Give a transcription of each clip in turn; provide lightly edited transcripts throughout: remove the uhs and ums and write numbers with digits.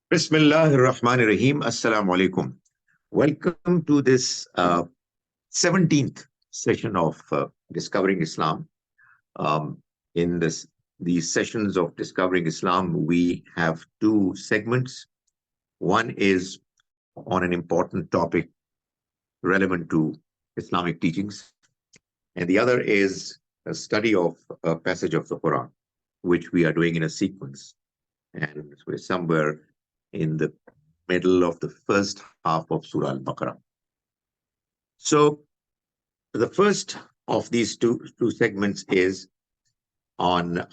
Bismillahir-Rahmanir-Rahim. Assalamu alaikum. Welcome to this 17th session of Discovering Islam. In these sessions of Discovering Islam, we have two segments. One is on an important topic relevant to Islamic teachings, and the other is a study of a passage of the Quran, which we are doing in a sequence. And we're somewhere in the middle of the first half of Surah Al-Baqarah. So the first of these two segments is on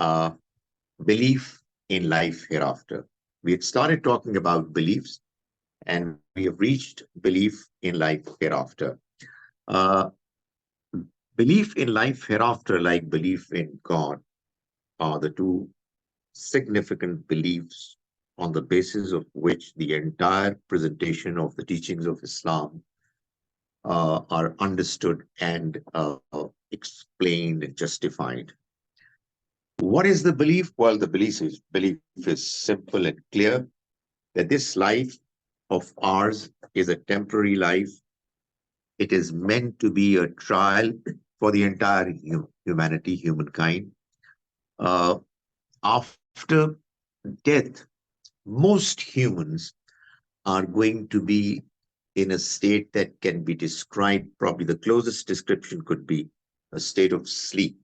belief in life hereafter. We had started talking about beliefs, and we have reached belief in life hereafter. Uh, Belief in life hereafter, like belief in God, are the two significant beliefs on the basis of which the entire presentation of the teachings of Islam are understood and explained and justified. What is the belief? Well, the belief is simple and clear that this life of ours is a temporary life. It is meant to be a trial for the entire humanity, humankind. After death, most humans are going to be in a state that can be described, probably the closest description could be a state of sleep.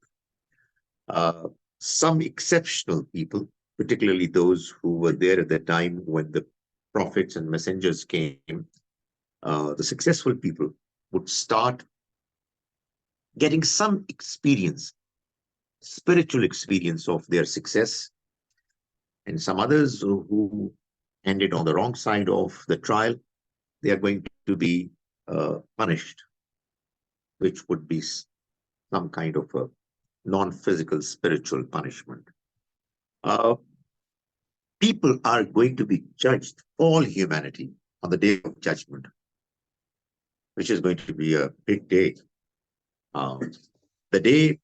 Some exceptional people, particularly those who were there at the time when the prophets and messengers came, the successful people would start getting some experience, spiritual experience of their success. And some others who ended on the wrong side of the trial, they are going to be punished, which would be some kind of a non-physical spiritual punishment. Uh, People are going to be judged, all humanity, on the day of judgment, which is going to be a big day. The day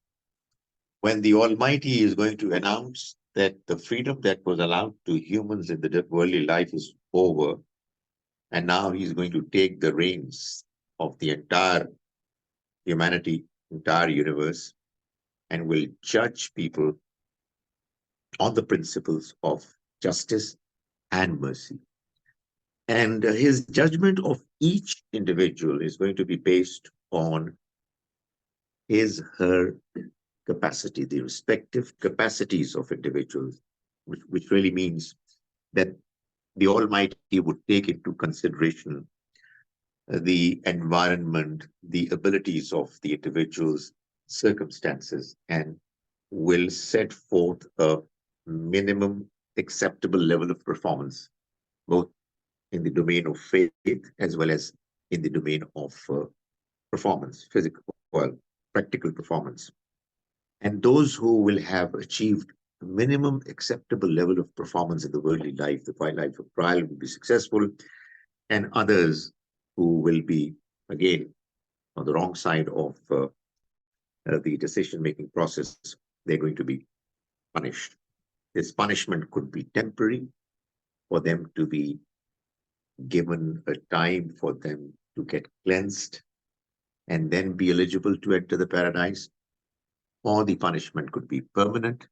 when the Almighty is going to announce that the freedom that was allowed to humans in the worldly life is over, and now he's going to take the reins of the entire humanity, entire universe, and will judge people on the principles of justice and mercy. And his judgment of each individual is going to be based on his, her capacity, the respective capacities of individuals, which really means that the Almighty would take into consideration the environment, the abilities of the individual's circumstances, and will set forth a minimum acceptable level of performance, both in the domain of faith as well as in the domain of performance, physical, well, practical performance. And those who will have achieved a minimum acceptable level of performance in the worldly life, the life of trial, will be successful, and others who will be, again, on the wrong side of the decision-making process, they're going to be punished. This punishment could be temporary, for them to be given a time for them to get cleansed and then be eligible to enter the paradise, or the punishment could be permanent.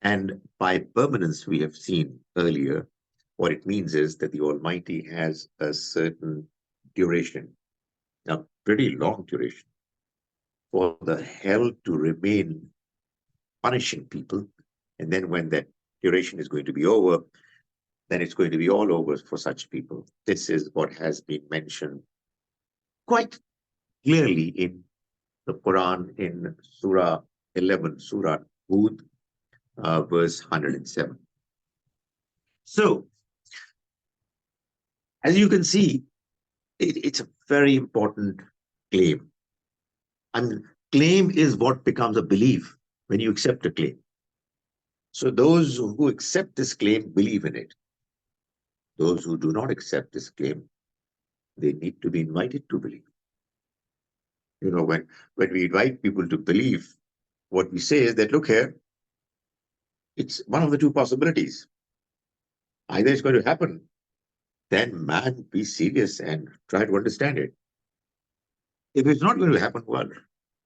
And by permanence, we have seen earlier, what it means is that the Almighty has a certain duration, a pretty long duration, for the hell to remain punishing people. And then when that duration is going to be over, then it's going to be all over for such people. This is what has been mentioned quite clearly in the Quran in Surah 11, Surah Hud, verse 107. So, as you can see, it's a very important claim. I mean, claim is what becomes a belief when you accept a claim. So those who accept this claim believe in it. Those who do not accept this claim, they need to be invited to believe. You know, when we invite people to believe, what we say is that, look here, it's one of the two possibilities. Either it's going to happen then man, be serious and try to understand it. If it's not going to happen, well,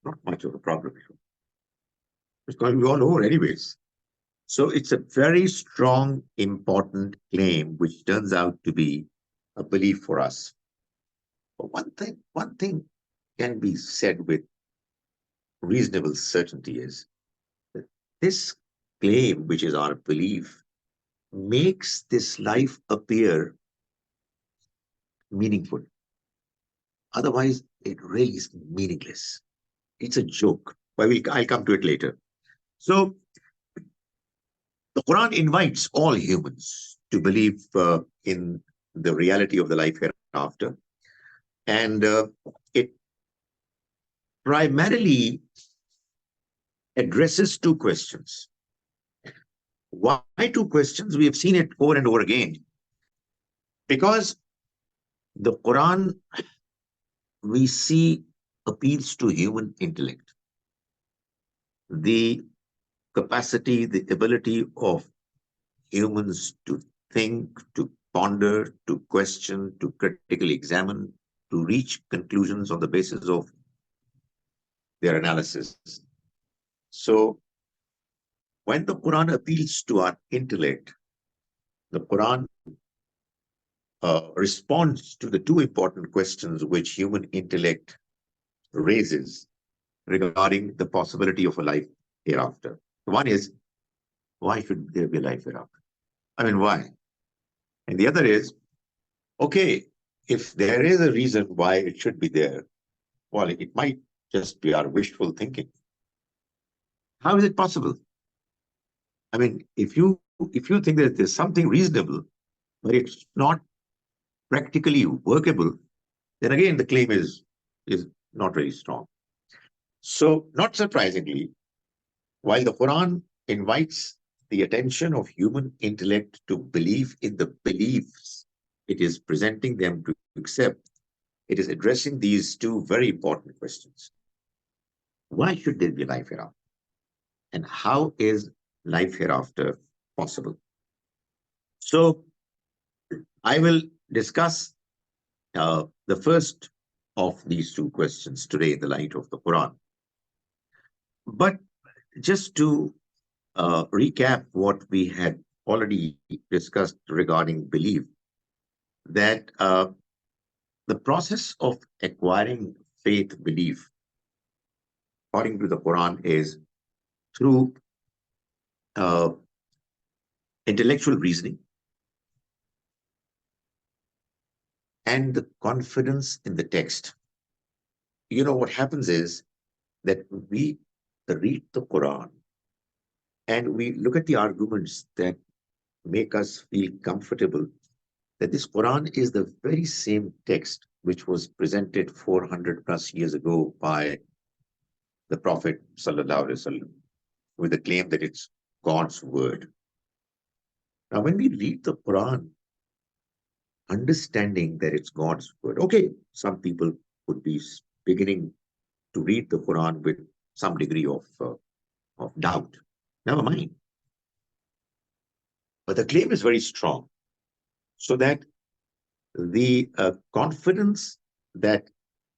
not much of a problem. It's going to be all over anyways. So it's a very strong, important claim, which turns out to be a belief for us. But one thing can be said with reasonable certainty is that this claim, which is our belief, makes this life appear meaningful. Otherwise, it really is meaningless. It's a joke. But I'll come to it later. So the Quran invites all humans to believe in the reality of the life hereafter. And it primarily addresses two questions. Why two questions? We have seen it over and over again. Because the Quran, we see, appeals to human intellect, the capacity, the ability of humans to think, to ponder, to question, to critically examine, to reach conclusions on the basis of their analysis. So when the Quran appeals to our intellect, the Quran responds to the two important questions which human intellect raises regarding the possibility of a life hereafter. One is, why should there be a life hereafter? I mean, why? And the other is, okay, if there is a reason why it should be there, well, it might just be our wishful thinking. How is it possible? I mean, if you think that there's something reasonable, but it's not practically workable, then again the claim is not very strong. So, not surprisingly, while the Quran invites the attention of human intellect to believe in the beliefs it is presenting them to accept, it is addressing these two very important questions. Why should there be life hereafter? And how is life hereafter possible? So, I will discuss the first of these two questions today in the light of the Quran. But just to recap what we had already discussed regarding belief, that the process of acquiring faith belief, according to the Quran, is through uh, intellectual reasoning and the confidence in the text. You know, what happens is that we read the Quran and we look at the arguments that make us feel comfortable that this Quran is the very same text which was presented 400 plus years ago by the Prophet Sallallahu Alaihi Wasallam with the claim that it's God's word. Now, when we read the Quran, understanding that it's God's word, okay, some people would be beginning to read the Quran with some degree of doubt. Never mind. But the claim is very strong, so that the confidence that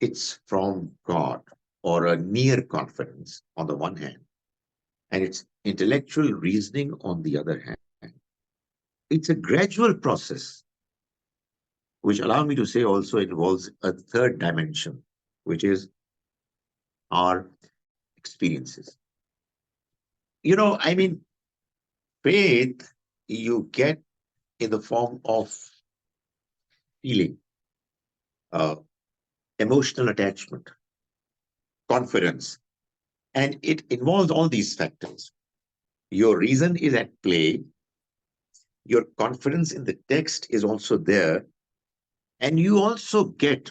it's from God, or a near confidence on the one hand, and it's intellectual reasoning on the other hand. It's a gradual process, which, allow me to say, also involves a third dimension, which is our experiences. You know, I mean, faith you get in the form of feeling, uh, emotional attachment, confidence, and it involves all these factors. Your reason is at play, your confidence in the text is also there, and you also get,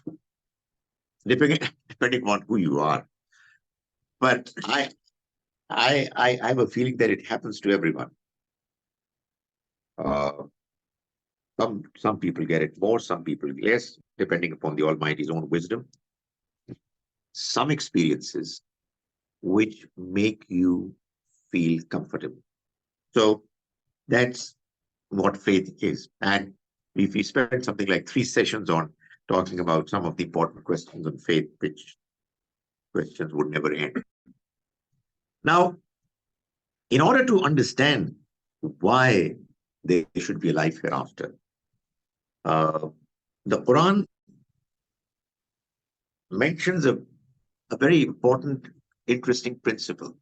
depending, depending on who you are. But I have a feeling that it happens to everyone. Uh, some people get it more, some people less, depending upon the Almighty's own wisdom. Some experiences which make you feel comfortable. So that's what faith is. And we spent something like 3 sessions on talking about some of the important questions on faith, which questions would never end. Now, in order to understand why there should be a life hereafter, the Quran mentions a very important, interesting principle,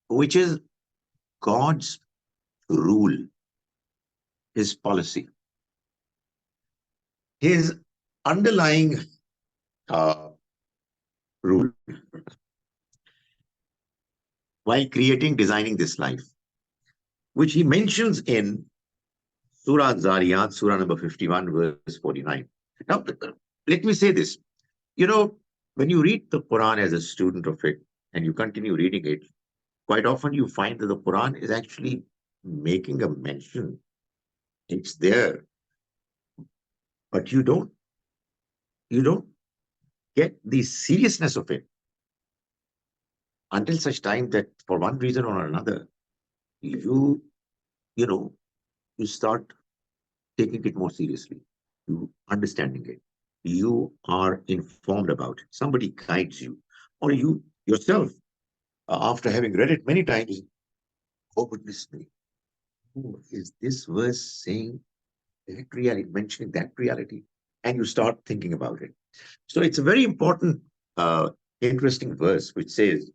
which is God's rule, his policy, his underlying rule while creating, designing this life, which he mentions in Surah Zariyat, Surah number 51, verse 49. Now, let me say this. You know, when you read the Quran as a student of it and you continue reading it, quite often you find that the Quran is actually making a mention. It's there, but you don't get the seriousness of it until such time that for one reason or another, you you know you start taking it more seriously, you understanding it, you are informed about it, somebody guides you, or you yourself, after having read it many times, oh goodness me, oh, is this verse saying that reality, mentioning that reality? And you start thinking about it. So it's a very important, interesting verse which says,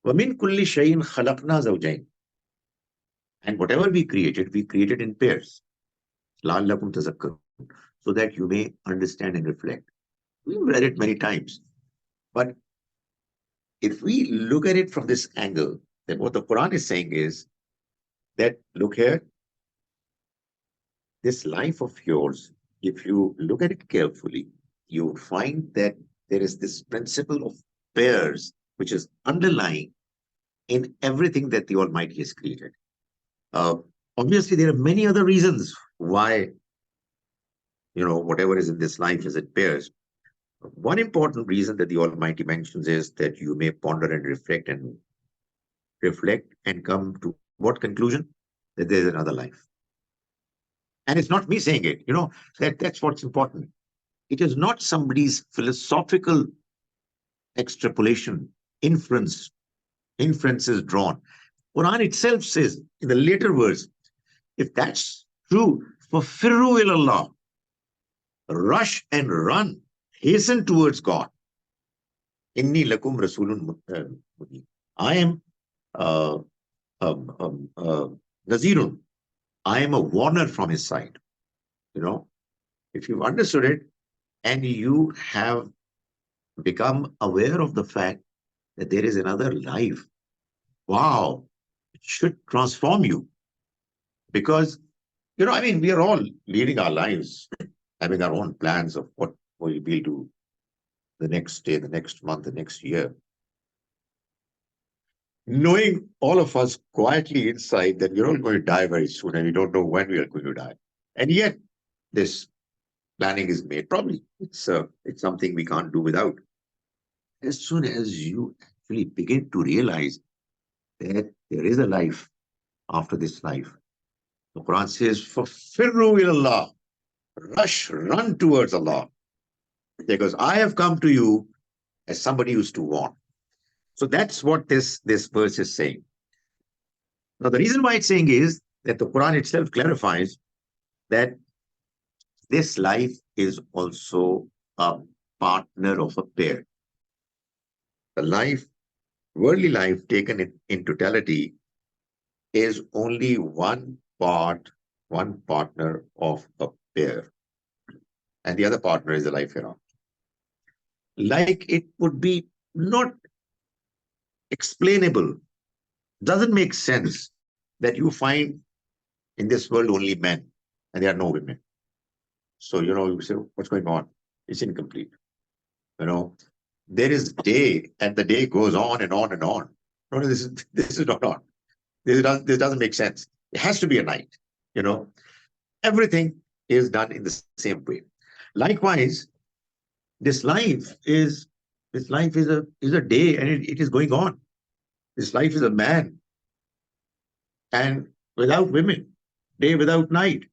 وَمِن كُلِّ شَيْءٍ خَلَقْنَا زَوْجَيْنِ. And whatever we created in pairs. لَعَلَّكُمْ تَذَكَّرُونَ. So that you may understand and reflect. We've read it many times. But if we look at it from this angle, then what the Quran is saying is that, look here, this life of yours, if you look at it carefully, you find that there is this principle of pairs which is underlying in everything that the Almighty has created. Uh, Obviously, there are many other reasons why, whatever is in this life is in pairs. One important reason that the Almighty mentions is that you may ponder and reflect and come to what conclusion? That there is another life. And it's not me saying it, that's what's important. It is not somebody's philosophical extrapolation, inferences drawn. Quran itself says in the later verse, if that's true, فَفِرُّوا إِلَى اللَّهِ, rush and run, hasten towards God. Inni lakum rasulun mubin. I am Nazirun. I am a warner from his side. If you've understood it and you have become aware of the fact that there is another life, wow, it should transform you. Because, we are all leading our lives, having our own plans of what we'll do the next day, the next month, the next year. Knowing all of us quietly inside that we're all going to die very soon and we don't know when we are going to die. And yet, this planning is made. Probably it's something we can't do without. As soon as you actually begin to realize that there is a life after this life, the Quran says, فَفِرُّوا إِلَى اللَّهِ, rush, run towards Allah. Because I have come to you as somebody who's to warn. So that's what this verse is saying. Now, the reason why it's saying is that the Quran itself clarifies that this life is also a partner of a pair. The life, worldly life taken in totality, is only one partner of a pair. And the other partner is the life hereafter. Like it would be not explainable, doesn't make sense that you find in this world only men and there are no women. So, you say, what's going on? It's incomplete. There is day and the day goes on and on and on. No, this is not on. This doesn't make sense. It has to be a night. Everything is done in the same way. Likewise, this life is a day and it is going on. This life is a man and without women. day without night.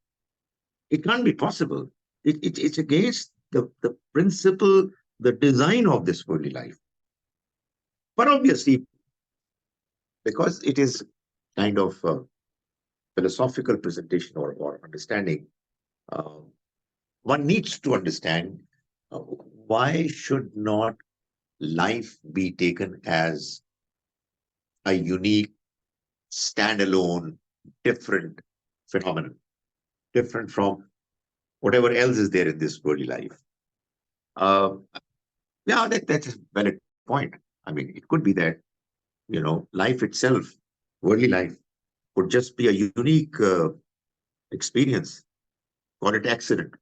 It can't be possible. It's against the principle, the design of this worldly life. But obviously, because it is kind of a philosophical presentation or understanding, uh, one needs to understand why should not life be taken as a unique, standalone, different phenomenon, different from whatever else is there in this worldly life. Uh, yeah, that's a valid point. I mean, it could be that, life itself, worldly life, could just be a unique experience, call it accident.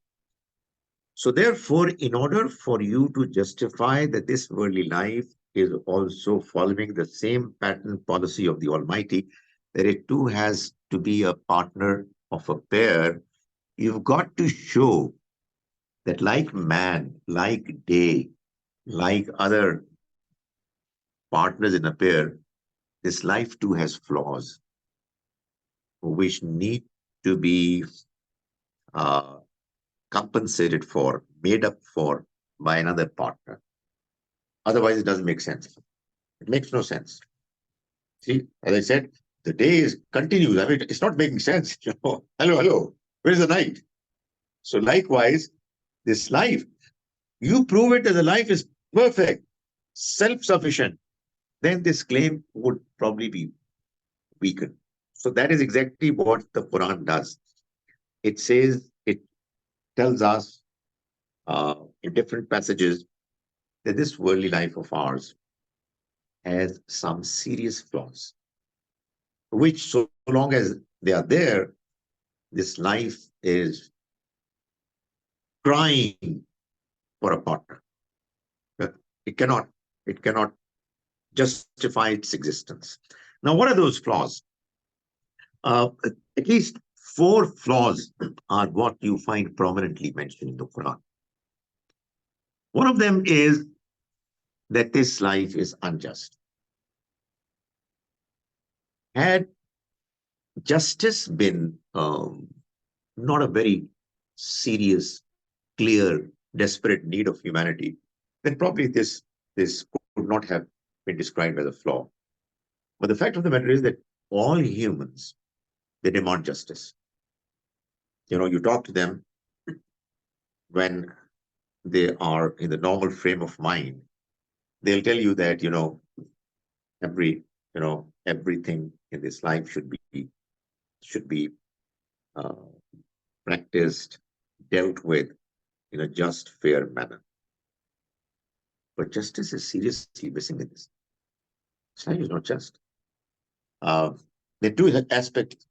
So, therefore, in order for you to justify that this worldly life is also following the same pattern policy of the Almighty, that it too has to be a partner of a pair, you've got to show that, like man, like day, like other partners in a pair, this life too has flaws which need to be uh, compensated for, made up for by another partner. Otherwise, it doesn't make sense. It makes no sense. See, as I said, the day is continues. I mean, it's not making sense. Hello, hello. Where's the night? So likewise, this life, you prove it that the life is perfect, self-sufficient, then this claim would probably be weakened. So that is exactly what the Quran does. It says, it tells us in different passages that this worldly life of ours has some serious flaws, which so long as they are there, this life is crying for a partner. But it cannot justify its existence. Now, what are those flaws? Uh, at least four flaws are what you find prominently mentioned in the Quran. One of them is that this life is unjust. Had justice been not a very serious, clear, desperate need of humanity, then probably this could not have been described as a flaw. But the fact of the matter is that all humans, they demand justice. You talk to them when they are in the normal frame of mind, they'll tell you that everything in this life should be uh, practiced, dealt with in a just, fair manner. But justice is seriously missing in this. This life is not just. Uh, there are two aspects,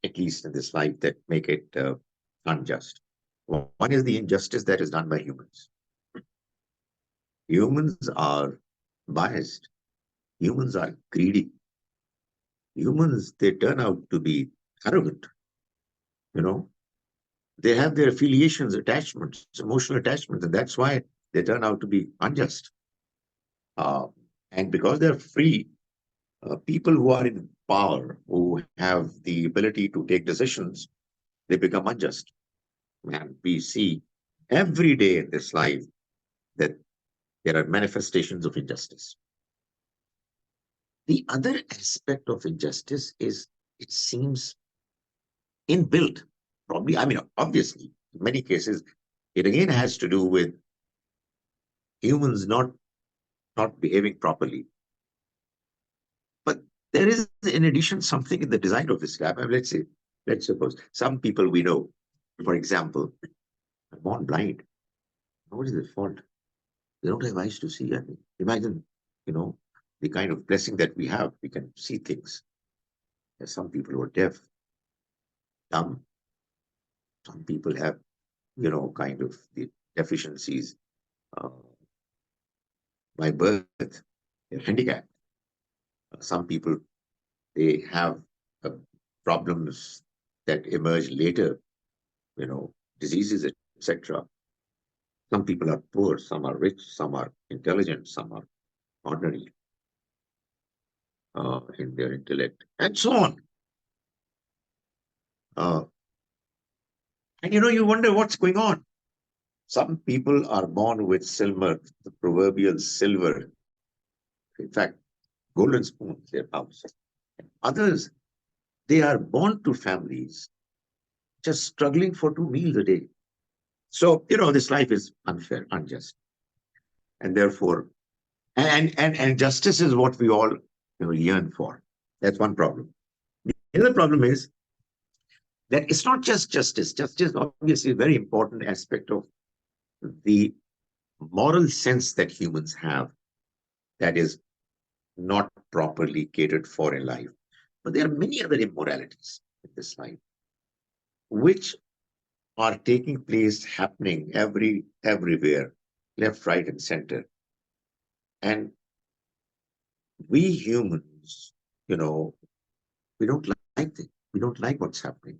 at least in this life, that make it unjust. One is the injustice that is done by humans. Humans are biased. Humans are greedy. Humans, they turn out to be arrogant. You know, they have their affiliations, attachments, emotional attachments, and that's why they turn out to be unjust. Uh, and because they're free, people who are in power, who have the ability to take decisions, they become unjust. And we see every day in this life that there are manifestations of injustice. The other aspect of injustice is it seems inbuilt. Probably, I mean, obviously, in many cases, it again has to do with humans not behaving properly. But there is, in addition, something in the design of Islam. I mean, let's suppose some people we know, for example, are born blind. What is their fault? They don't have eyes to see. I mean, imagine, you know, the kind of blessing that we have. We can see things. There's some people who are deaf, dumb. Some people have, kind of the deficiencies uh, by birth. They're handicapped. Some people, they have uh, problems that emerge later, diseases, etc. Some people are poor, some are rich, some are intelligent, some are ordinary in their intellect, and so on. Uh, and you wonder what's going on. Some people are born with silver, the proverbial silver, in fact, golden spoon in their house. Others, they are born to families just struggling for 2 meals a day. So, this life is unfair, unjust. And therefore, and justice is what we all yearn for. That's one problem. The other problem is that it's not just justice. Justice, obviously, is a very important aspect of the moral sense that humans have that is not properly catered for in life. But there are many other immoralities in this life which are taking place, happening everywhere, left, right, and center. And we humans, we don't like it. We don't like what's happening.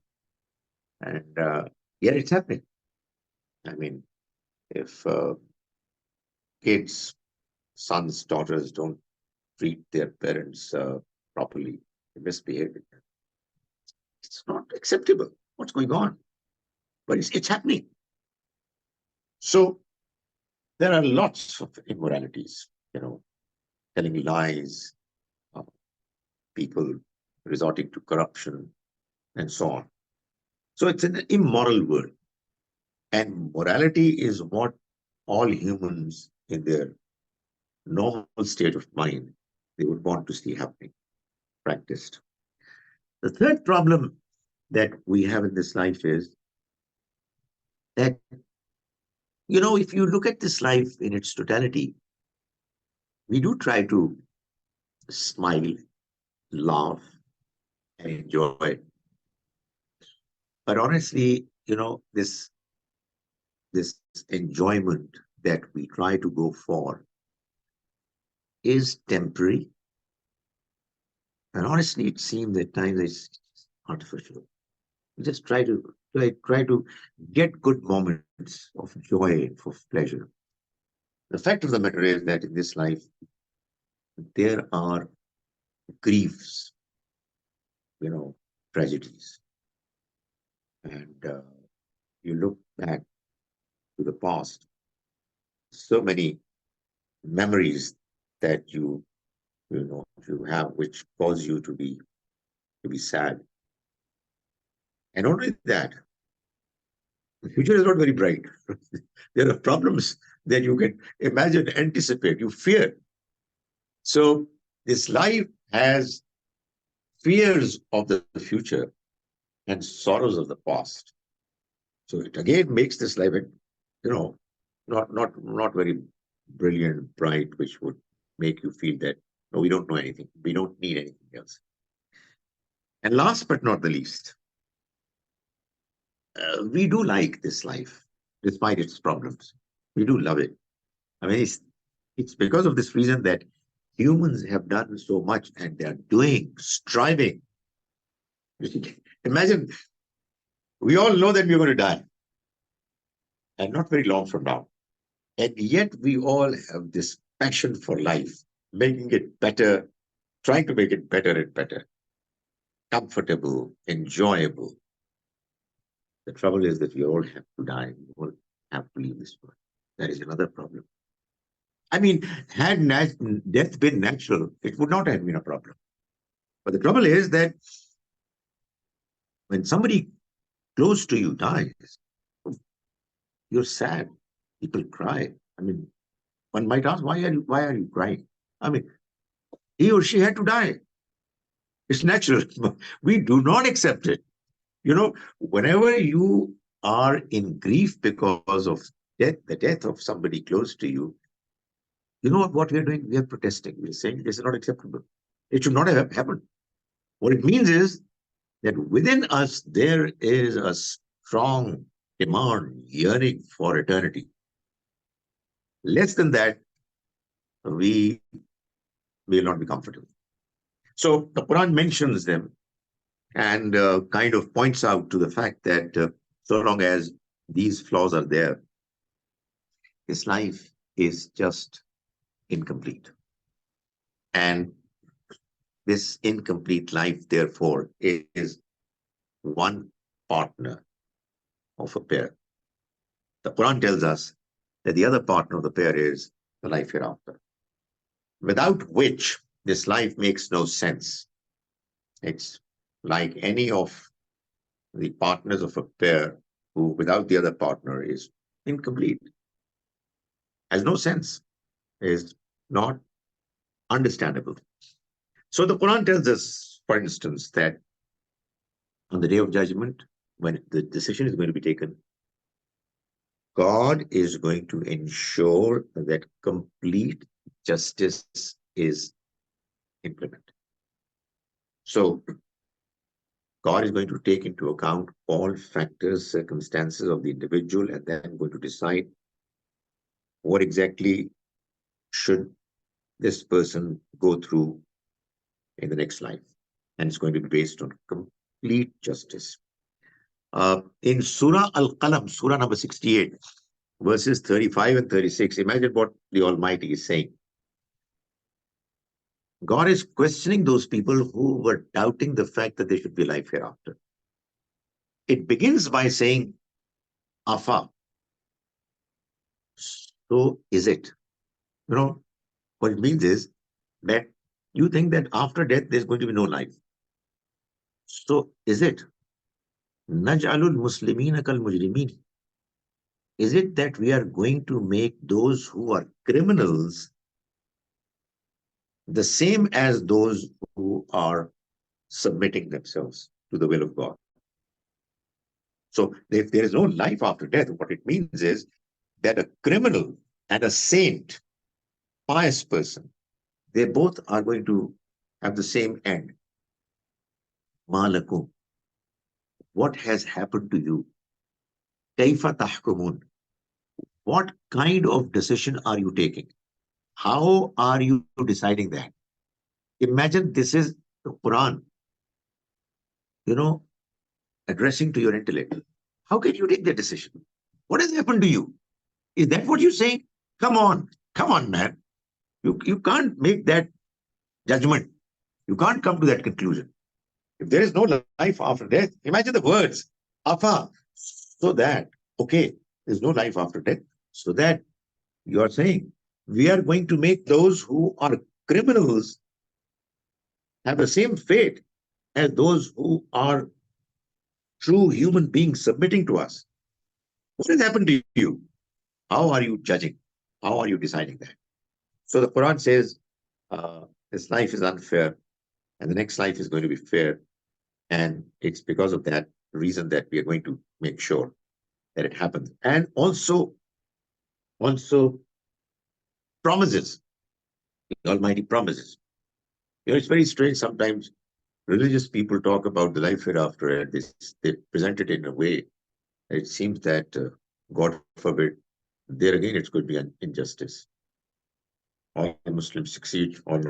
And yet it's happening. I mean, if kids, sons, daughters don't treat their parents properly, they misbehave with them, it's not acceptable. What's going on? But it's happening. So there are lots of immoralities, telling lies, uh, people resorting to corruption, and so on. So it's an immoral world. And morality is what all humans in their normal state of mind, they would want to see happening, practiced. The third problem that we have in this life is that, if you look at this life in its totality, we do try to smile, laugh, and enjoy it. But honestly, this enjoyment that we try to go for is temporary. And honestly, it seems at times it's artificial. We just try to get good moments of joy, of pleasure. The fact of the matter is that in this life, there are griefs, tragedies. And you look back to the past, so many memories that you have which cause you to be sad. And not only that, the future is not very bright. There are problems that you can imagine, anticipate, you fear. So this life has fears of the future and sorrows of the past. So it again makes this life, not very brilliant, bright, which would make you feel that no, we don't know anything, we don't need anything else. And last but not the least, we do like this life, despite its problems. We do love it. I mean, it's because of this reason that humans have done so much and they're doing, striving. Imagine, we all know that we're going to die, and not very long from now. And yet we all have this passion for life, making it better, trying to make it better and better, comfortable, enjoyable. The trouble is that we all have to die. We all have to leave this world. That is another problem. I mean, had death been natural, it would not have been a problem. But the trouble is that when somebody close to you dies, you're sad. People cry. I mean, one might ask, why are you crying? I mean, he or she had to die. It's natural. We do not accept it. Whenever you are in grief because of death, the death of somebody close to you, you know what we are doing? We are protesting. We're saying this is not acceptable. It should not have happened. What it means is that within us, there is a strong demand, yearning for eternity. Less than that, we will not be comfortable. So the Quran mentions them and kind of points out to the fact that so long as these flaws are there, his life is just incomplete. And this incomplete life, therefore, is one partner of a pair. The Quran tells us that the other partner of the pair is the life hereafter, without which this life makes no sense. It's like any of the partners of a pair who, without the other partner, is incomplete, has no sense, is not understandable. So the Quran tells us, for instance, that on the day of judgment, when the decision is going to be taken, God is going to ensure that complete justice is implemented. So God is going to take into account all factors, circumstances of the individual, and then going to decide what exactly should this person go through in the next life. And it's going to be based on complete justice. In Surah Al-Qalam, Surah number 68, verses 35 and 36, imagine what the Almighty is saying. God is questioning those people who were doubting the fact that there should be life hereafter. It begins by saying, Afa. So is it? You know, what it means is that you think that after death there's going to be no life. So is it? Naj'alul muslimina kal mujrimin. Is it that we are going to make those who are criminals the same as those who are submitting themselves to the will of God? So if there is no life after death, what it means is that a criminal and a saint, pious person, they both are going to have the same end. Malakum, what has happened to you? Kaifa tahkumun, what kind of decision are you taking? How are you deciding that? Imagine this is the Quran, addressing to your intellect. How can you take that decision? What has happened to you? Is that what you're saying? Come on, man. You can't make that judgment. You can't come to that conclusion. If there is no life after death, imagine the words, Afa, so that, okay, there's no life after death, so that you are saying, we are going to make those who are criminals have the same fate as those who are true human beings submitting to us. What has happened to you? How are you judging? How are you deciding that? So the Quran says this life is unfair and the next life is going to be fair. And it's because of that reason that we are going to make sure that it happens. And also promises, the Almighty promises. It's very strange sometimes. Religious people talk about the life hereafter, and they present it in a way it seems that, God forbid, there again it's going to be an injustice. All Muslims succeed, all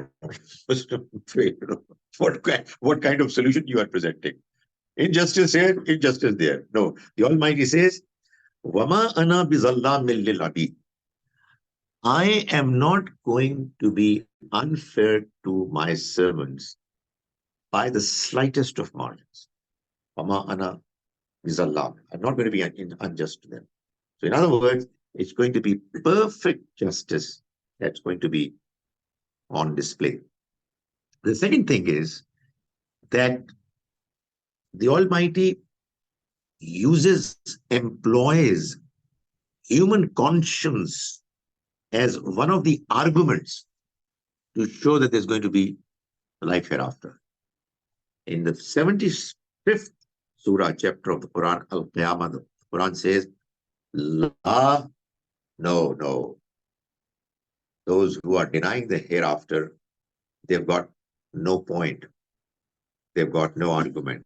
Muslims fail. What kind of solution you are presenting? Injustice here, injustice there. No, the Almighty says, "Wama ana bizallamin lil abid." I am not going to be unfair to my servants by the slightest of margins. Wama ana bizallam. I'm not going to be unjust to them. So, in other words, it's going to be perfect justice that's going to be on display. The second thing is that the Almighty employs human conscience as one of the arguments to show that there's going to be life hereafter. In the 75th surah chapter of the Quran, Al-Qiyamah, the Quran says, La, no. Those who are denying the hereafter, they've got no point. They've got no argument.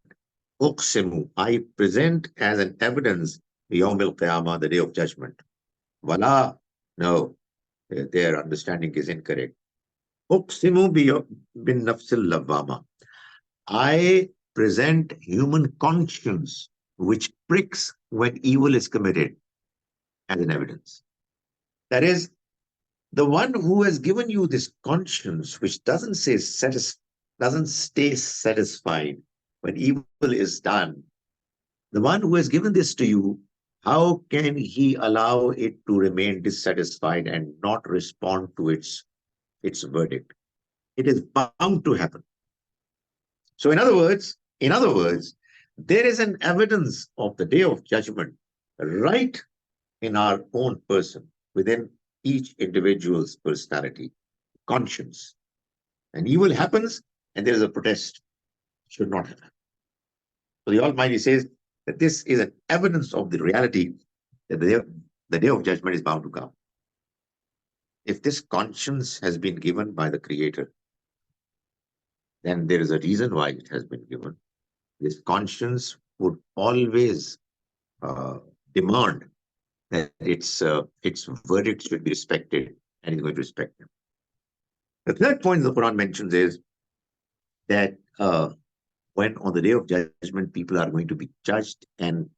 Uqsimu, I present as an evidence Yawm al-Qiyamah, the day of judgment. Wala, no, their understanding is incorrect. Uqsimu bin nafsil lawwama. I present human conscience which pricks when evil is committed as an evidence. That is, the one who has given you this conscience which doesn't stay satisfied when evil is done, The one who has given this to you, how can he allow it to remain dissatisfied and not respond to its verdict? It is bound to happen. So, in other words, there is an evidence of the day of judgment right in our own person, within each individual's personality, conscience. And evil happens, and there is a protest. It should not happen. So the Almighty says that this is an evidence of the reality that the day of judgment is bound to come. If this conscience has been given by the Creator, then there is a reason why it has been given. This conscience would always uh, demand that its verdict should be respected, and is going to respect them. The third point the Quran mentions is that when on the day of judgment people are going to be judged and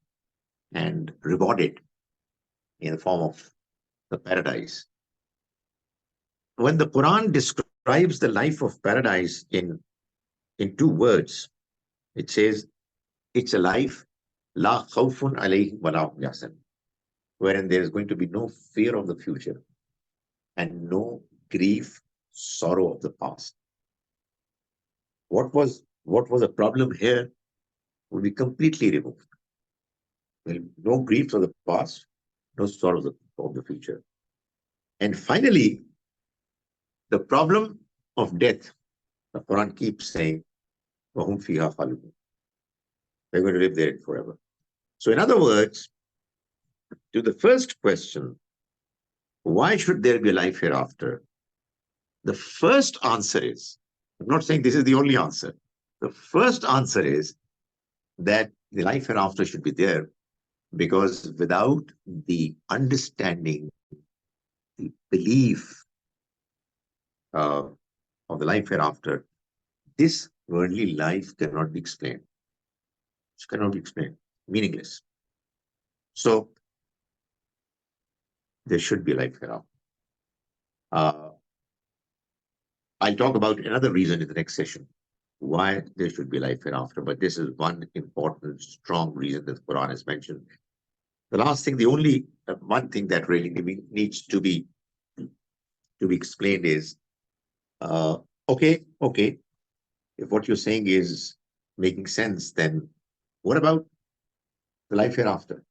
rewarded in the form of the paradise. When the Quran describes the life of paradise in two words, it says it's a life la khawfun alayhim wa la hum yahzanun, wherein there is going to be no fear of the future and no grief, sorrow of the past. What was a problem here will be completely removed. Well, no grief of the past, no sorrows of the future. And finally, the problem of death, the Quran keeps saying, وَهُمْ فِيهَا خَالِدُونَ. They're going to live there forever. So in other words, to the first question, why should there be a life hereafter? The first answer is, I'm not saying this is the only answer. The first answer is that the life hereafter should be there, because without the understanding, the belief of the life hereafter, this worldly life cannot be explained. It cannot be explained. Meaningless. So there should be life hereafter. I'll talk about another reason in the next session why there should be life hereafter, but this is one important, strong reason that the Quran has mentioned. The last thing, the only one thing that really needs to be explained is, okay, if what you're saying is making sense, then what about the life hereafter?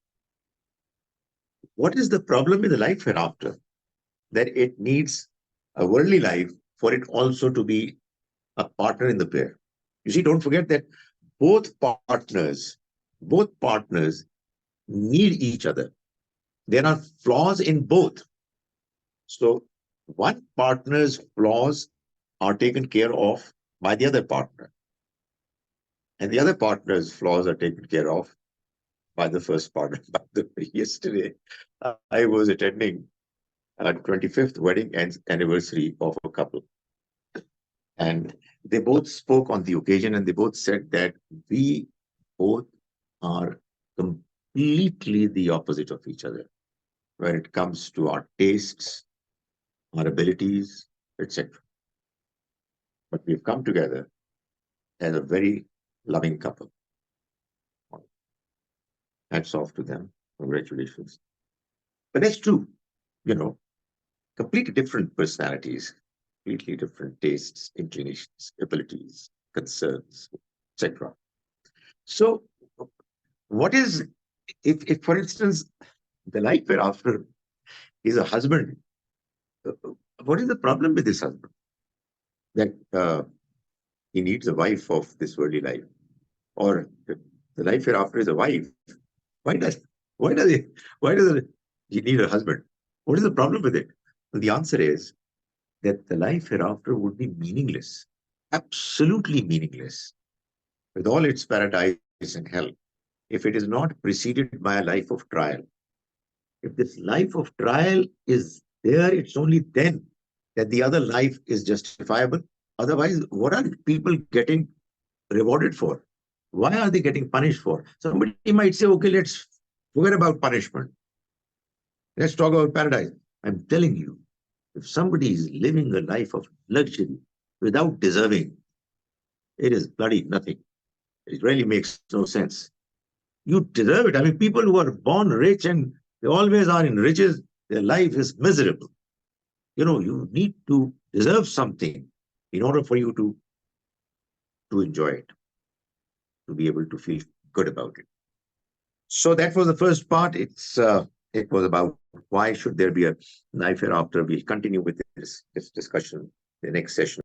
What is the problem with the life hereafter? That it needs a worldly life for it also to be a partner in the pair. You see, don't forget that both partners need each other. There are flaws in both. So one partner's flaws are taken care of by the other partner, and the other partner's flaws are taken care of by the first partner. Yesterday, I was attending a 25th wedding anniversary of a couple. And they both spoke on the occasion, and they both said that we both are completely the opposite of each other when it comes to our tastes, our abilities, etc. But we've come together as a very loving couple. Hats off to them. Congratulations. But that's true, completely different personalities, completely different tastes, inclinations, abilities, concerns, etc. So, what is, if for instance, the life hereafter is a husband, what is the problem with this husband? That he needs a wife of this worldly life, or the life hereafter is a wife. Why does he need a husband? What is the problem with it? Well, the answer is that the life hereafter would be meaningless, absolutely meaningless, with all its paradise and hell, if it is not preceded by a life of trial. If this life of trial is there, it's only then that the other life is justifiable. Otherwise, what are people getting rewarded for? Why are they getting punished for? Somebody might say, okay, let's forget about punishment. Let's talk about paradise. I'm telling you, if somebody is living a life of luxury without deserving, it is bloody nothing. It really makes no sense. You deserve it. I mean, people who are born rich and they always are in riches, their life is miserable. You need to deserve something in order for you to enjoy it, to be able to feel good about it. So that was the first part. It was about why should there be a life hereafter. We'll continue with this discussion the next session.